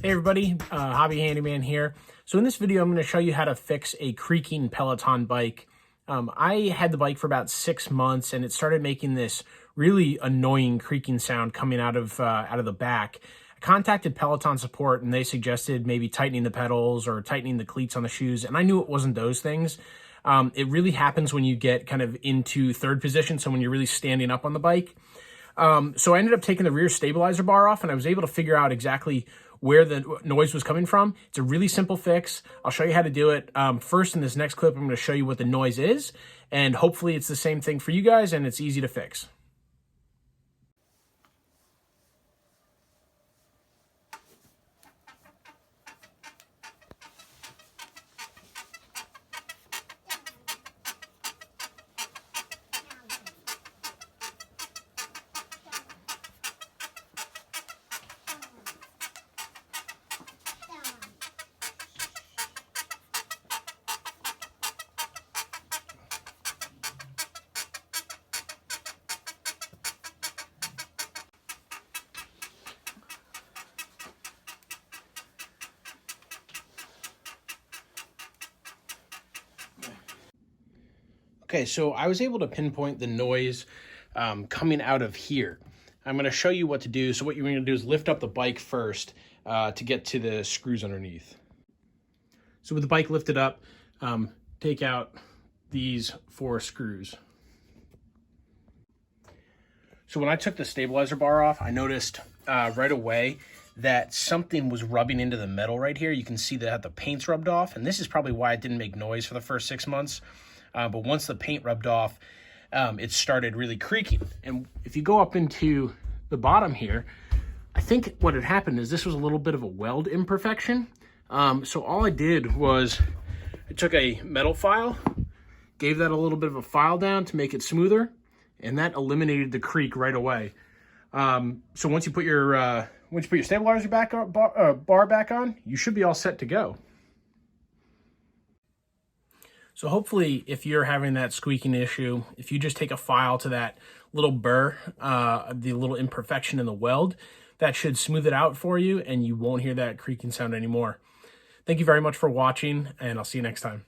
Hey everybody, Hobby Handyman here. So in this video, I'm going to show you how to fix a creaking Peloton bike. I had the bike for about 6 months and it started making this really annoying creaking sound coming out of the back. I contacted Peloton support and they suggested maybe tightening the pedals or tightening the cleats on the shoes, and I knew it wasn't those things. It really happens when you get kind of into third position, so when you're really standing up on the bike. So I ended up taking the rear stabilizer bar off and I was able to figure out exactly where the noise was coming from. It's a really simple fix. I'll show you how to do it. First, in this next clip, I'm going to show you what the noise is, and hopefully it's the same thing for you guys and it's easy to fix. Okay, so I was able to pinpoint the noise coming out of here. I'm going to show you what to do. So what you're going to do is lift up the bike first to get to the screws underneath. So with the bike lifted up, take out these 4 screws. So when I took the stabilizer bar off, I noticed right away that something was rubbing into the metal right here. You can see that the paint's rubbed off, and this is probably why it didn't make noise for the first 6 months. But once the paint rubbed off, it started really creaking. And if you go up into the bottom here, I think what had happened is this was a little bit of a weld imperfection. So all I did was I took a metal file, gave that a little bit of a file down to make it smoother, and that eliminated the creak right away. So once you put your stabilizer bar back on, you should be all set to go. So hopefully, if you're having that squeaking issue, if you just take a file to that little burr, the little imperfection in the weld, that should smooth it out for you and you won't hear that creaking sound anymore. Thank you very much for watching, and I'll see you next time.